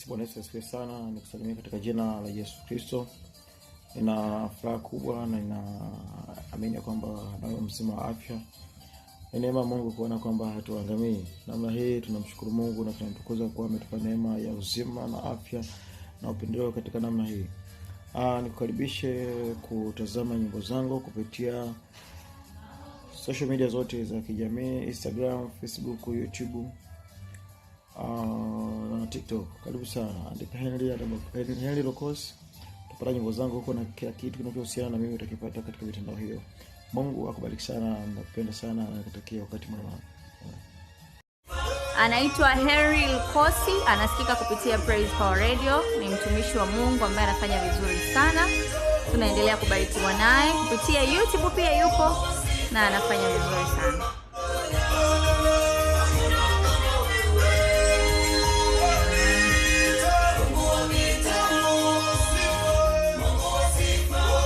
Bwana Yesu asifiwe sana. Nikusalimia katika jina la Yesu Kristo. Nina furaha kubwa na ninaamini kwamba nawe mzima wa afya. Ni neema Mungu kuona kwamba hatuangamii. Namna hii tunamshukuru Mungu na tunamtukuza kwa ametupa neema ya uzima na afya na upendeleo katika namna hii. Nikukaribishe kutazama nyimbo zangu kupitia social media zote za kijamii, Instagram, Facebook, YouTube, na TikTok. Karibu sana. Andika Henry Lokos. Utapata nyimbo zangu huko na kila kitu kinachohusiana na mimi utakipata katika mitandao hiyo. Mungu akubariki sana, nakupenda sana na nakutakia wakati mwema. Anaitwa Henry Lukosi, anasikika kupitia Praise Power Radio. Ni mtumishi wa Mungu ambaye anafanya vizuri sana. Tunaendelea kubarikiwa naye kupitia YouTube, pia yupo na anafanya vizuri sana.